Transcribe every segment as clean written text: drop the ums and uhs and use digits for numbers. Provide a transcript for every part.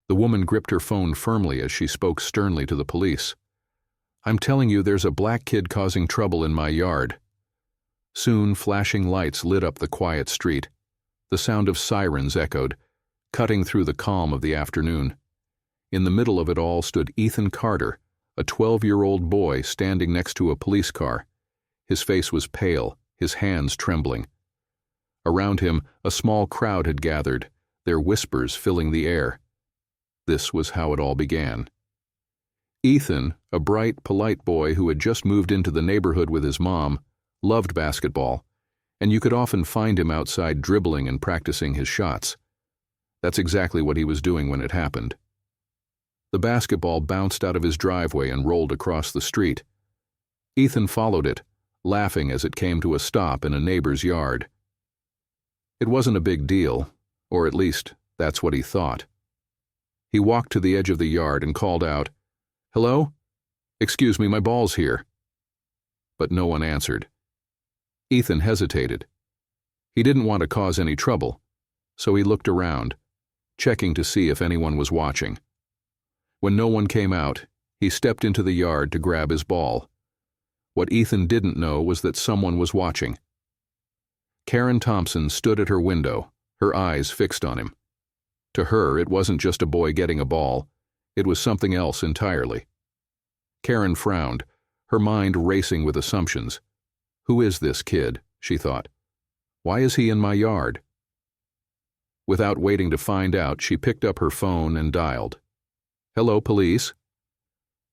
The woman gripped her phone firmly as she spoke sternly to the police. "I'm telling you, there's a black kid causing trouble in my yard." Soon, flashing lights lit up the quiet street. The sound of sirens echoed, cutting through the calm of the afternoon. In the middle of it all stood Ethan Carter, a 12-year-old boy standing next to a police car. His face was pale, his hands trembling. Around him, a small crowd had gathered, their whispers filling the air. This was how it all began. Ethan, a bright, polite boy who had just moved into the neighborhood with his mom, loved basketball, and you could often find him outside dribbling and practicing his shots. That's exactly what he was doing when it happened. The basketball bounced out of his driveway and rolled across the street. Ethan followed it, laughing as it came to a stop in a neighbor's yard. It wasn't a big deal, or at least that's what he thought. He walked to the edge of the yard and called out, "Hello? Excuse me, my ball's here." But no one answered. Ethan hesitated. He didn't want to cause any trouble, so he looked around, checking to see if anyone was watching. When no one came out, he stepped into the yard to grab his ball. What Ethan didn't know was that someone was watching. Karen Thompson stood at her window, her eyes fixed on him. To her, it wasn't just a boy getting a ball, it was something else entirely. Karen frowned, her mind racing with assumptions. Who is this kid? She thought. Why is he in my yard? Without waiting to find out, she picked up her phone and dialed. "Hello, police.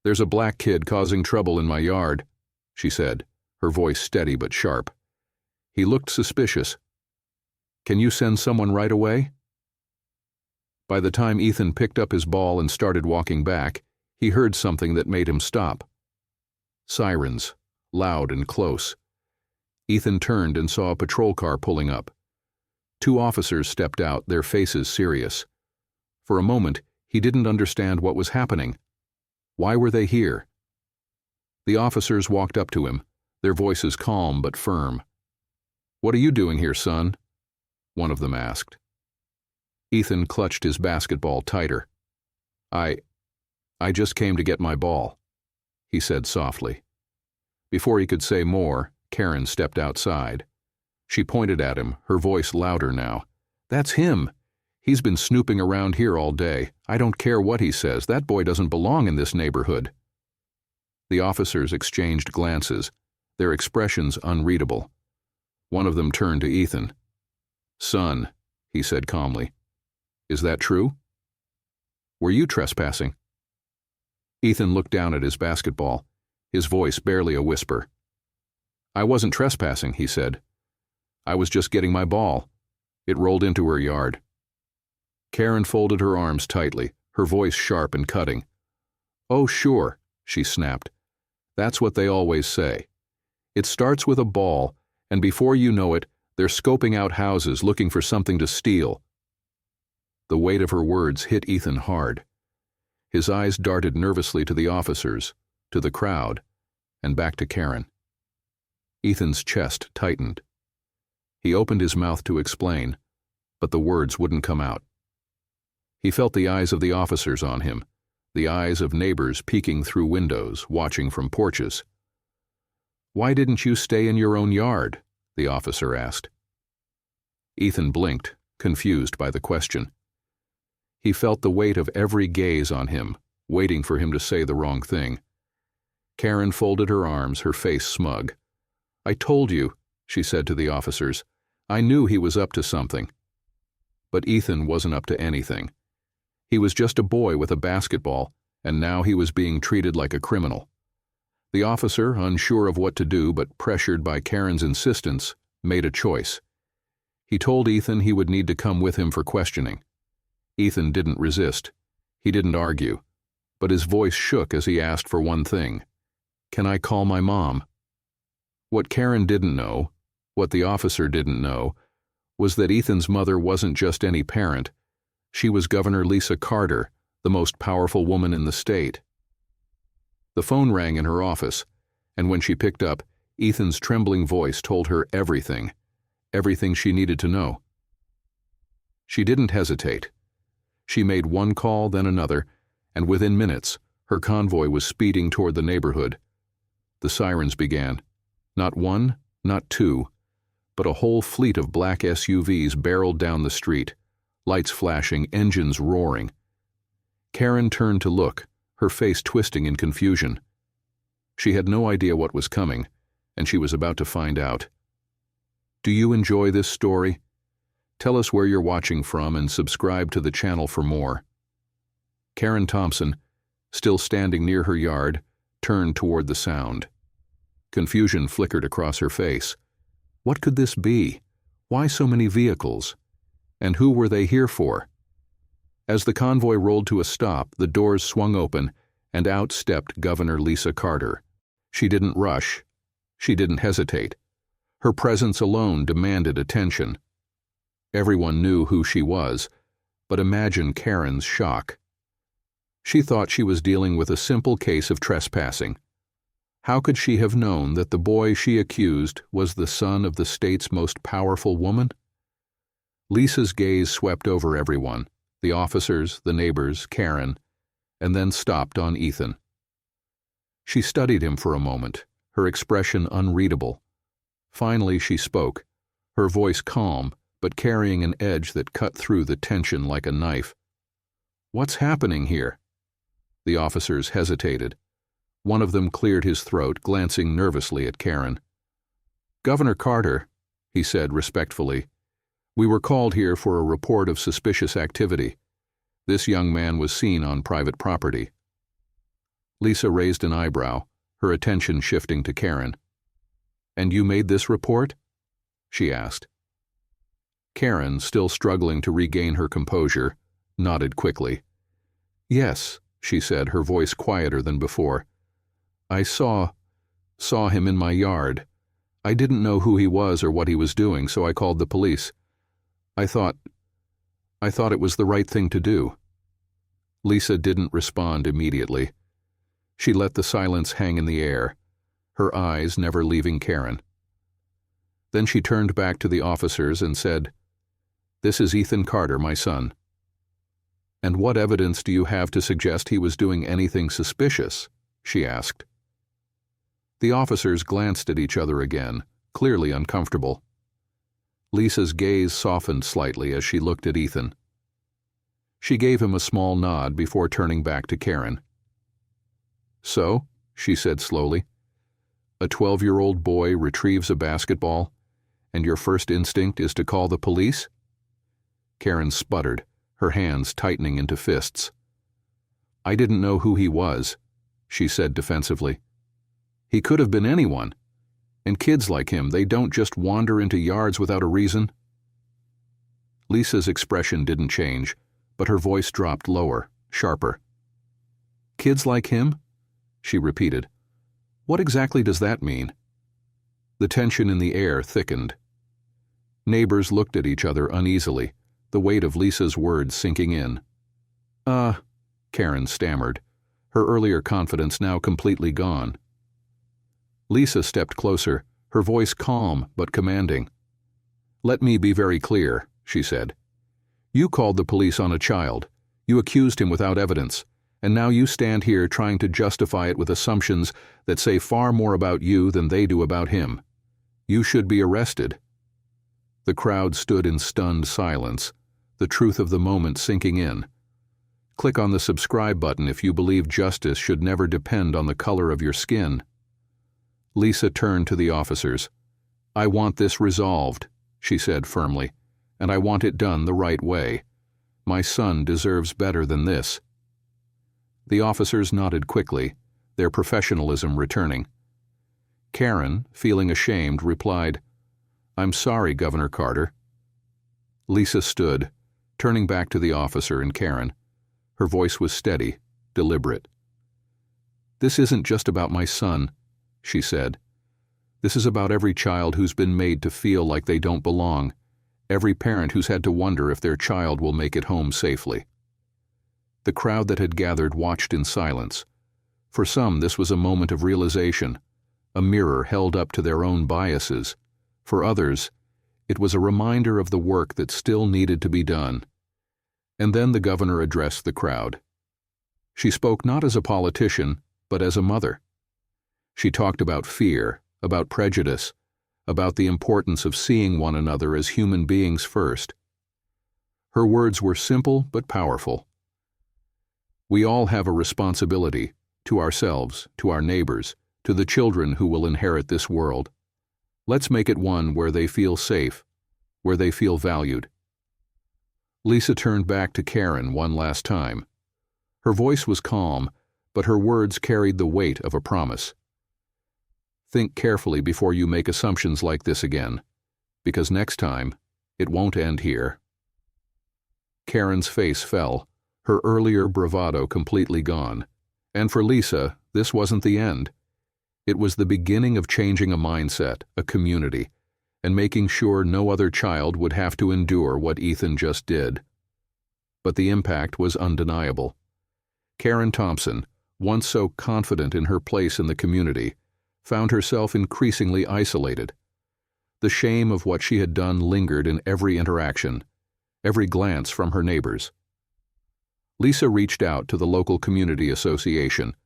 There's a black kid causing trouble in my yard," she said, her voice steady but sharp. He looked suspicious. "Can you send someone right away?" By the time Ethan picked up his ball and started walking back, he heard something that made him stop. Sirens, loud and close. Ethan turned and saw a patrol car pulling up. 2 officers stepped out, their faces serious. For a moment, he didn't understand what was happening. Why were they here? The officers walked up to him, their voices calm but firm. "What are you doing here, son?" one of them asked. Ethan clutched his basketball tighter. I just came to get my ball," he said softly. Before he could say more, Karen stepped outside. She pointed at him, her voice louder now. "That's him! He's been snooping around here all day. I don't care what he says. That boy doesn't belong in this neighborhood." The officers exchanged glances, their expressions unreadable. One of them turned to Ethan. "Son," he said calmly, "is that true? Were you trespassing?" Ethan looked down at his basketball, his voice barely a whisper. "I wasn't trespassing," he said. "I was just getting my ball. It rolled into her yard." Karen folded her arms tightly, her voice sharp and cutting. "Oh, sure," she snapped. "That's what they always say. It starts with a ball, and before you know it, they're scoping out houses looking for something to steal." The weight of her words hit Ethan hard. His eyes darted nervously to the officers, to the crowd, and back to Karen. Ethan's chest tightened. He opened his mouth to explain, but the words wouldn't come out. He felt the eyes of the officers on him, the eyes of neighbors peeking through windows, watching from porches. "Why didn't you stay in your own yard?" the officer asked. Ethan blinked, confused by the question. He felt the weight of every gaze on him, waiting for him to say the wrong thing. Karen folded her arms, her face smug. "I told you," she said to the officers. "I knew he was up to something." But Ethan wasn't up to anything. He was just a boy with a basketball, and now he was being treated like a criminal. The officer, unsure of what to do but pressured by Karen's insistence, made a choice. He told Ethan he would need to come with him for questioning. Ethan didn't resist. He didn't argue. But his voice shook as he asked for one thing. "Can I call my mom?" What Karen didn't know, what the officer didn't know, was that Ethan's mother wasn't just any parent. She was Governor Lisa Carter, the most powerful woman in the state. The phone rang in her office, and when she picked up, Ethan's trembling voice told her everything she needed to know. She didn't hesitate. She made one call, then another, and within minutes, her convoy was speeding toward the neighborhood. The sirens began. Not one, not two, but a whole fleet of black SUVs barreled down the street, lights flashing, engines roaring. Karen turned to look, her face twisting in confusion. She had no idea what was coming, and she was about to find out. Do you enjoy this story? Tell us where you're watching from and subscribe to the channel for more. Karen Thompson, still standing near her yard, turned toward the sound. Confusion flickered across her face. What could this be? Why so many vehicles? And who were they here for? As the convoy rolled to a stop, the doors swung open, and out stepped Governor Lisa Carter. She didn't rush. She didn't hesitate. Her presence alone demanded attention. Everyone knew who she was, but imagine Karen's shock. She thought she was dealing with a simple case of trespassing. How could she have known that the boy she accused was the son of the state's most powerful woman? Lisa's gaze swept over everyone, the officers, the neighbors, Karen, and then stopped on Ethan. She studied him for a moment, her expression unreadable. Finally she spoke, her voice calm, but carrying an edge that cut through the tension like a knife. What's happening here? The officers hesitated. One of them cleared his throat, glancing nervously at Karen. Governor Carter, he said respectfully, we were called here for a report of suspicious activity. This young man was seen on private property. Lisa raised an eyebrow, her attention shifting to Karen. And you made this report? She asked. Karen, still struggling to regain her composure, nodded quickly. Yes, she said, her voice quieter than before. I saw him in my yard. I didn't know who he was or what he was doing, so I called the police. I thought it was the right thing to do. Lisa didn't respond immediately. She let the silence hang in the air, her eyes never leaving Karen. Then she turned back to the officers and said, This is Ethan Carter, my son. And what evidence do you have to suggest he was doing anything suspicious? She asked. The officers glanced at each other again, clearly uncomfortable. Lisa's gaze softened slightly as she looked at Ethan. She gave him a small nod before turning back to Karen. So, she said slowly, a 12-year-old boy retrieves a basketball, and your first instinct is to call the police? Karen sputtered, her hands tightening into fists. I didn't know who he was, she said defensively. He could have been anyone. And kids like him, they don't just wander into yards without a reason. Lisa's expression didn't change, but her voice dropped lower, sharper. Kids like him? She repeated. What exactly does that mean? The tension in the air thickened. Neighbors looked at each other uneasily, the weight of Lisa's words sinking in. Karen stammered, her earlier confidence now completely gone. Lisa stepped closer, her voice calm but commanding. Let me be very clear, she said. You called the police on a child. You accused him without evidence, and now you stand here trying to justify it with assumptions that say far more about you than they do about him. You should be arrested. The crowd stood in stunned silence, the truth of the moment sinking in. Click on the subscribe button if you believe justice should never depend on the color of your skin. Lisa turned to the officers. I want this resolved, she said firmly, and I want it done the right way. My son deserves better than this. The officers nodded quickly, their professionalism returning. Karen, feeling ashamed, replied, I'm sorry, Governor Carter. Lisa stood, turning back to the officer and Karen. Her voice was steady, deliberate. This isn't just about my son, she said. This is about every child who's been made to feel like they don't belong, every parent who's had to wonder if their child will make it home safely. The crowd that had gathered watched in silence. For some, this was a moment of realization, a mirror held up to their own biases. For others, it was a reminder of the work that still needed to be done. And then the governor addressed the crowd. She spoke not as a politician, but as a mother. She talked about fear, about prejudice, about the importance of seeing one another as human beings first. Her words were simple but powerful. We all have a responsibility, to ourselves, to our neighbors, to the children who will inherit this world. Let's make it one where they feel safe, where they feel valued. Lisa turned back to Karen one last time. Her voice was calm, but her words carried the weight of a promise. Think carefully before you make assumptions like this again, because next time, it won't end here. Karen's face fell, her earlier bravado completely gone. And for Lisa, this wasn't the end. It was the beginning of changing a mindset, a community, and making sure no other child would have to endure what Ethan just did. But the impact was undeniable. Karen Thompson, once so confident in her place in the community, found herself increasingly isolated. The shame of what she had done lingered in every interaction, every glance from her neighbors. Lisa reached out to the local community association,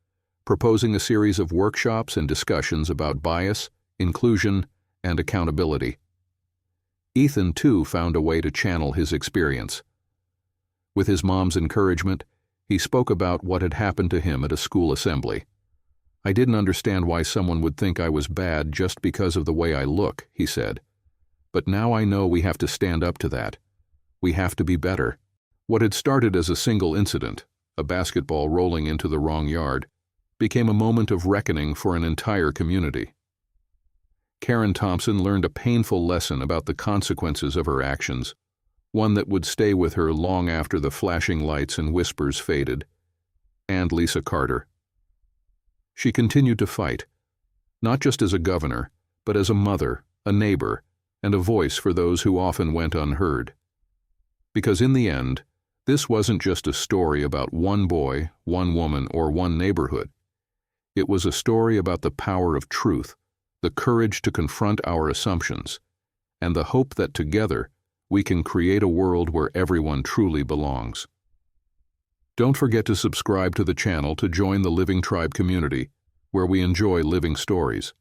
proposing a series of workshops and discussions about bias, inclusion, and accountability. Ethan, too, found a way to channel his experience. With his mom's encouragement, he spoke about what had happened to him at a school assembly. "I didn't understand why someone would think I was bad just because of the way I look," he said. "But now I know we have to stand up to that. We have to be better." What had started as a single incident, a basketball rolling into the wrong yard, became a moment of reckoning for an entire community. Karen Thompson learned a painful lesson about the consequences of her actions, one that would stay with her long after the flashing lights and whispers faded. And Lisa Carter. She continued to fight, not just as a governor, but as a mother, a neighbor, and a voice for those who often went unheard. Because in the end, this wasn't just a story about one boy, one woman, or one neighborhood. It was a story about the power of truth, the courage to confront our assumptions, and the hope that together we can create a world where everyone truly belongs. Don't forget to subscribe to the channel to join the Living Tribe community, where we enjoy living stories.